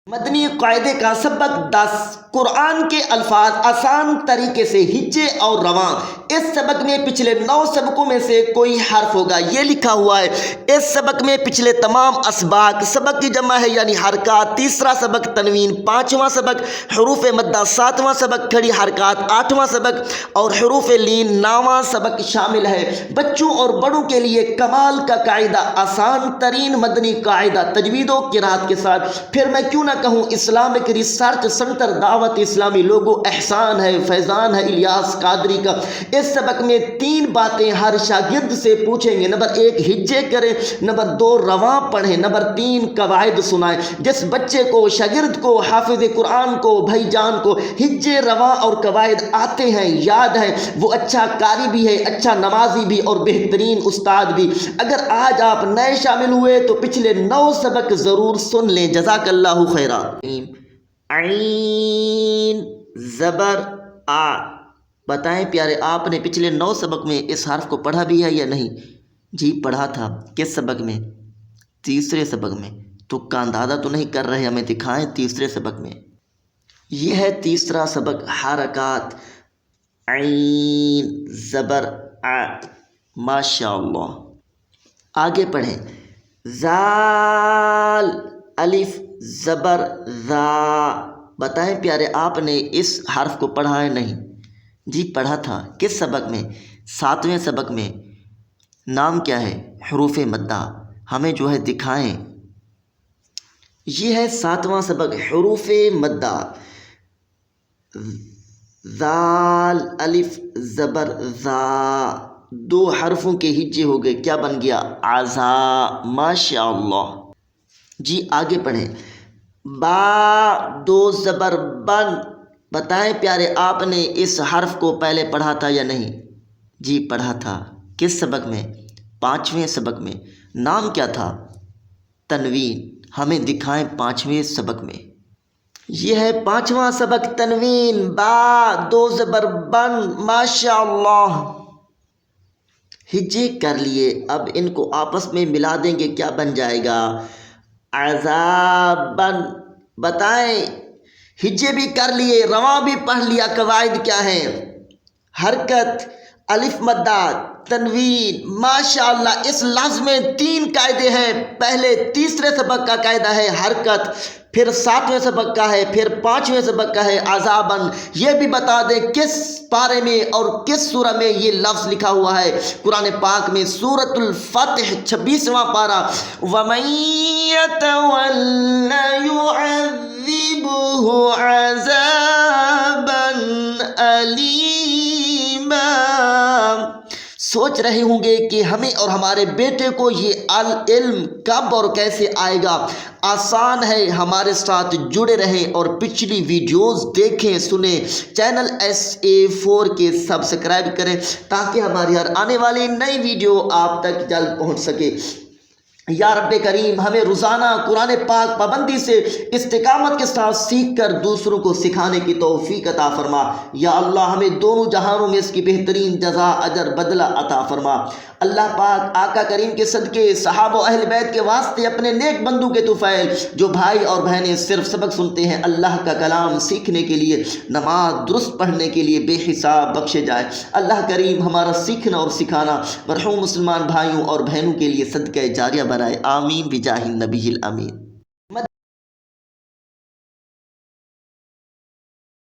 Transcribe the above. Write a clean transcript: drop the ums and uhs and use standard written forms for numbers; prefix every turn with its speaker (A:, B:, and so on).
A: مدنی قاعدے کا سبق 10 قرآن کے الفاظ آسان طریقے سے ہجے اور رواں۔ اس سبق میں پچھلے 9 سبقوں میں سے کوئی حرف ہوگا، یہ لکھا ہوا ہے۔ اس سبق میں پچھلے تمام اسباق سبق کی جمع ہے یعنی حرکات، تیسرا سبق تنوین، 5واں سبق حروف مدہ، 7واں سبق کھڑی حرکات، 8واں سبق اور حروف لین، 9واں سبق شامل ہے۔ بچوں اور بڑوں کے لیے کمال کا قاعدہ، آسان ترین مدنی قاعدہ تجوید و قرات کے ساتھ۔ پھر میں کیوں نہ کہوں اسلامک ریسرچ سنٹر دعوت اسلامی لوگو احسان ہے، فیضان ہے الیاس قادری کا۔ اس سبق میں 3 باتیں ہر شاگرد سے پوچھیں گے۔ نمبر 1 ہجے کریں، نمبر 2 رواں پڑھیں، نمبر 3 قواعد سنائیں۔ جس بچے کو، شاگرد کو، حافظ قرآن کو، بھائی جان کو ہجے، رواں اور قواعد آتے ہیں، یاد ہیں، وہ اچھا قاری بھی ہے، اچھا نمازی بھی اور بہترین استاد بھی۔ اگر آج آپ نئے شامل ہوئے تو پچھلے 9 سبق ضرور سن لیں۔ جزاک اللہ خیرہ۔ عین زبر آ، بتائیں پیارے آپ نے پچھلے 9 سبق میں اس حرف کو پڑھا بھی ہے یا نہیں؟ جی پڑھا تھا۔ کس سبق میں؟ تیسرے سبق میں۔ تکا اندازہ تو نہیں کر رہے، ہمیں دکھائیں تیسرے سبق میں۔ یہ ہے تیسرا سبق، حرکات۔ عین زبر آ، ماشاء اللہ۔ آگے پڑھیں۔ زال الف زبر ذا، بتائیں پیارے آپ نے اس حرف کو پڑھا ہے نہیں؟ جی پڑھا تھا۔ کس سبق میں؟ 7ویں سبق میں۔ نام کیا ہے؟ حروف مدہ، ہمیں جو ہے دکھائیں۔ یہ ہے 7واں سبق، حروف مدہ۔ ذال الف زبر ذا، 2 حرفوں کے ہجے ہو گئے، کیا بن گیا؟ عزا، ماشاء اللہ۔ جی آگے پڑھیں۔ با 2 زبر بن، بتائیں پیارے آپ نے اس حرف کو پہلے پڑھا تھا یا نہیں؟ جی پڑھا تھا۔ کس سبق میں؟ 5ویں سبق میں۔ نام کیا تھا؟ تنوین، ہمیں دکھائیں 5ویں سبق میں۔ یہ ہے 5واں سبق، تنوین۔ با 2 زبر بن، ماشاء اللہ۔ ہجے کر لیے، اب ان کو آپس میں ملا دیں گے، کیا بن جائے گا؟ عذابن، بتائیں ہجے بھی کر لیے، رواں بھی پڑھ لیا، قواعد کیا ہیں؟ حرکت، الف مدہ، تنوین، ماشاء اللہ۔ اس لفظ میں 3 قاعدے ہیں۔ پہلے تیسرے سبق کا قاعدہ ہے حرکت، پھر 7ویں سبق کا ہے، پھر 5ویں سبق کا ہے عذابن۔ یہ بھی بتا دیں کس پارے میں اور کس سورہ میں یہ لفظ لکھا ہوا ہے؟ قرآن پاک میں سورۃ الفتح 26واں پارہ۔ وَمَن يَتَوَلَّ يُعَذِّبْهُ عَذَابًا أَلِيمًا۔ سوچ رہے ہوں گے کہ ہمیں اور ہمارے بیٹے کو یہ علم کب اور کیسے آئے گا؟ آسان ہے، ہمارے ساتھ جڑے رہیں اور پچھلی ویڈیوز دیکھیں، سنیں۔ چینل SA4 کے سبسکرائب کریں تاکہ ہماری ہر آنے والی نئی ویڈیو آپ تک جلد پہنچ سکے۔ یا رب کریم ہمیں روزانہ قرآن پاک پابندی سے استقامت کے ساتھ سیکھ کر دوسروں کو سکھانے کی توفیق عطا فرما۔ یا اللہ ہمیں دونوں جہانوں میں اس کی بہترین جزا اجر بدلہ عطا فرما۔ اللہ پاک آقا کریم کے صدقے، صحابہ و اہل بیت کے واسطے، اپنے نیک بندوں کے طفیل جو بھائی اور بہنیں صرف سبق سنتے ہیں، اللہ کا کلام سیکھنے کے لیے، نماز درست پڑھنے کے لیے بے حساب بخشے جائے۔ اللہ کریم ہمارا سیکھنا اور سکھانا مرحوم مسلمان بھائیوں اور بہنوں کے لیے صدقہ جاریہ بنائے، آمین بجاہ النبی الامین۔